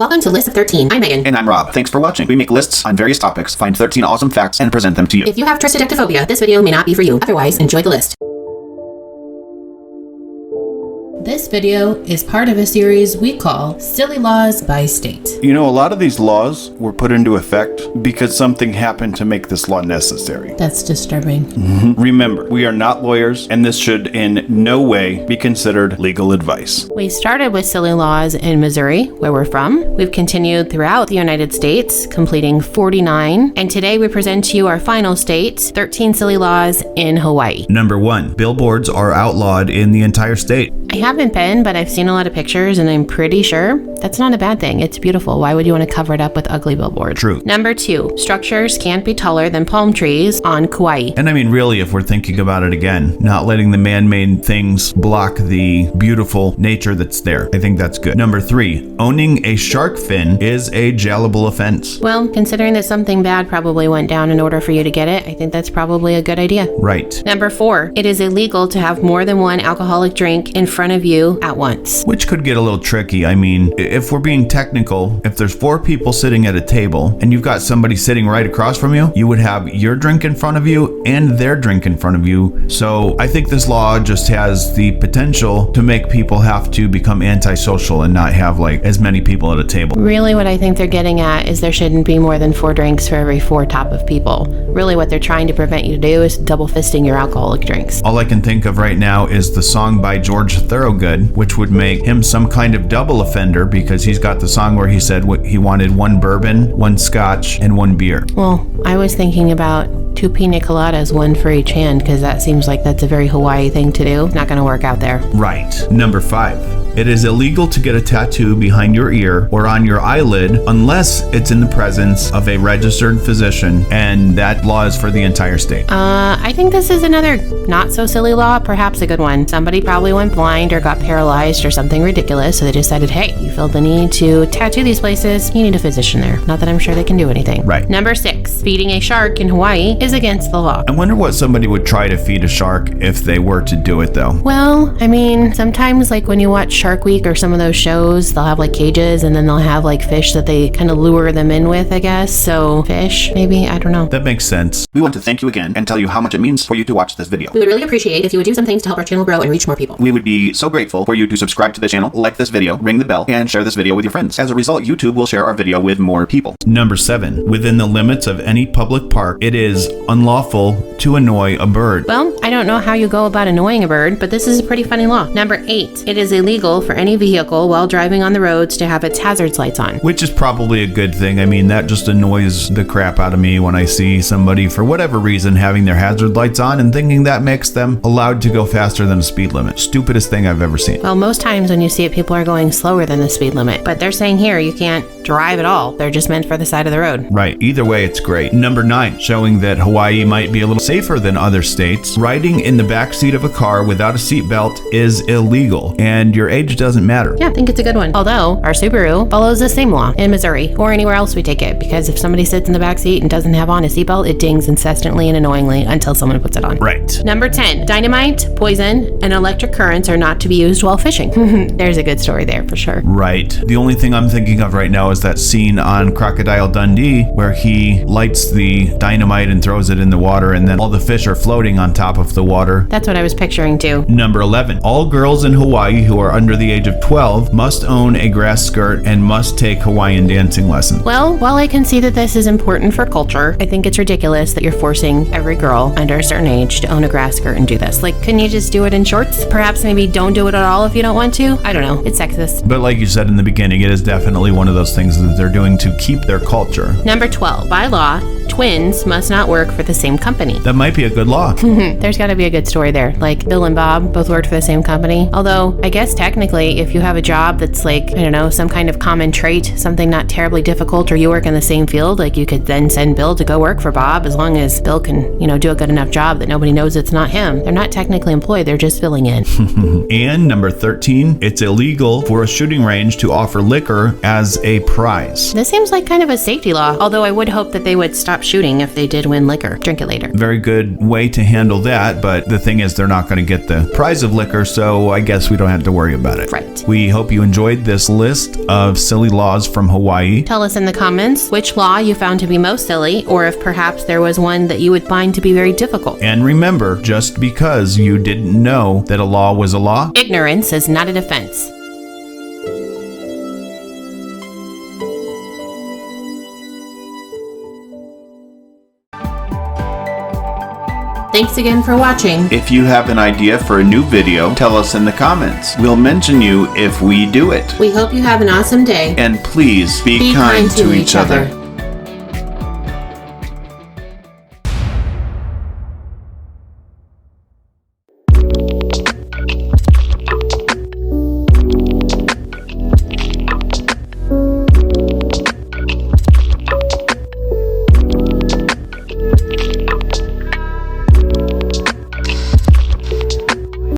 Welcome to List of 13. I'm Megan. And I'm Rob. Thanks for watching. We make lists on various topics, find 13 awesome facts, and present them to you. If you have triskaidekaphobia, this video may not be for you. Otherwise, enjoy the list. This video is part of a series we call Silly Laws by State. You know, a lot of these laws were put into effect because something happened to make this law necessary. That's disturbing. Remember, we are not lawyers, and this should in no way be considered legal advice. We started with silly laws in Missouri, where we're from. We've continued throughout the United States, completing 49. And today we present to you our final state, 13 silly laws in Hawaii. Number 1, billboards are outlawed in the entire state. I haven't been, but I've seen a lot of pictures, and I'm pretty sure that's not a bad thing. It's beautiful. Why would you want to cover it up with ugly billboards? True. Number 2, structures can't be taller than palm trees on Kauai. And I mean, really, if we're thinking about it again, not letting the man-made things block the beautiful nature that's there. I think that's good. Number 3, owning a shark fin is a jailable offense. Well, considering that something bad probably went down in order for you to get it, I think that's probably a good idea. Right. Number 4, it is illegal to have more than one alcoholic drink in front of you at once. Which could get a little tricky. I mean, if we're being technical, if there's 4 people sitting at a table and you've got somebody sitting right across from you, you would have your drink in front of you and their drink in front of you. So I think this law just has the potential to make people have to become antisocial and not have like as many people at a table. Really what I think they're getting at is there shouldn't be more than 4 drinks for every 4 top of people. Really what they're trying to prevent you to do is double fisting your alcoholic drinks. All I can think of right now is the song by George Thorogood, which would make him some kind of double offender because he's got the song where he said he wanted 1 bourbon, 1 scotch, and 1 beer. Well, I was thinking about 2 pina coladas, 1 for each hand, because that seems like that's a very Hawaii thing to do. Not going to work out there. Right. Number 5. It is illegal to get a tattoo behind your ear or on your eyelid unless it's in the presence of a registered physician, and that law is for the entire state. I think this is another not so silly law, perhaps a good one. Somebody probably went blind or got paralyzed or something ridiculous, so they decided, hey, you feel the need to tattoo these places, you need a physician there. Not that I'm sure they can do anything. Right. Number 6, feeding a shark in Hawaii is against the law. I wonder what somebody would try to feed a shark if they were to do it, though. Well, I mean, sometimes like when you watch Shark Week or some of those shows, they'll have like cages and then they'll have like fish that they kind of lure them in with, I guess. So fish, maybe, I don't know. That makes sense. We want to thank you again and tell you how much it means for you to watch this video. We would really appreciate if you would do some things to help our channel grow and reach more people. We would be so grateful for you to subscribe to the channel, like this video, ring the bell, and share this video with your friends. As a result, YouTube will share our video with more people. Number 7. Within the limits of any public park, it is unlawful to annoy a bird. Well, I don't know how you go about annoying a bird, but this is a pretty funny law. Number 8, it is illegal for any vehicle while driving on the roads to have its hazards lights on. Which is probably a good thing. I mean, that just annoys the crap out of me when I see somebody, for whatever reason, having their hazard lights on and thinking that makes them allowed to go faster than the speed limit. Stupidest thing I've ever seen. Well, most times when you see it, people are going slower than the speed limit, but they're saying here you can't drive at all. They're just meant for the side of the road. Right. Either way, it's great. Number 9, showing that Hawaii might be a little safer than other states. Riding in the backseat of a car without a seatbelt is illegal, and your age doesn't matter. Yeah, I think it's a good one. Although our Subaru follows the same law in Missouri or anywhere else we take it, because if somebody sits in the back seat and doesn't have on a seatbelt, it dings incessantly and annoyingly until someone puts it on. Right. Number 10, dynamite, poison, and electric currents are not to be used while fishing. There's a good story there for sure. Right. The only thing I'm thinking of right now is that scene on Crocodile Dundee where he lights the dynamite and throws it in the water, and then all the fish are floating on top of the water. That's what I was picturing too. Number 11, all girls in Hawaii who are under the age of 12 must own a grass skirt and must take Hawaiian dancing lessons. Well, while I can see that this is important for culture, I think it's ridiculous that you're forcing every girl under a certain age to own a grass skirt and do this. Like, couldn't you just do it in shorts? Perhaps maybe don't do it at all if you don't want to? I don't know. It's sexist. But like you said in the beginning, it is definitely one of those things that they're doing to keep their culture. Number 12, by law, twins must not work for the same company. That might be a good law. There's got to be a good story there. Like Bill and Bob both worked for the same company. Although I guess technically if you have a job that's like, I don't know, some kind of common trait, something not terribly difficult, or you work in the same field, like you could then send Bill to go work for Bob as long as Bill can, do a good enough job that nobody knows it's not him. They're not technically employed, they're just filling in. And number 13, it's illegal for a shooting range to offer liquor as a prize. This seems like kind of a safety law, although I would hope that they would stop shooting if they did win liquor. Drink it later. Very good way to handle that, but the thing is they're not going to get the prize of liquor, so I guess we don't have to worry about it. Right. We hope you enjoyed this list of silly laws from Hawaii. Tell us in the comments which law you found to be most silly, or if perhaps there was one that you would find to be very difficult. And remember, just because you didn't know that a law was a law, Ignorance is not a defense. Thanks again for watching. If you have an idea for a new video, tell us in the comments. We'll mention you if we do it. We hope you have an awesome day. And please be kind to each other.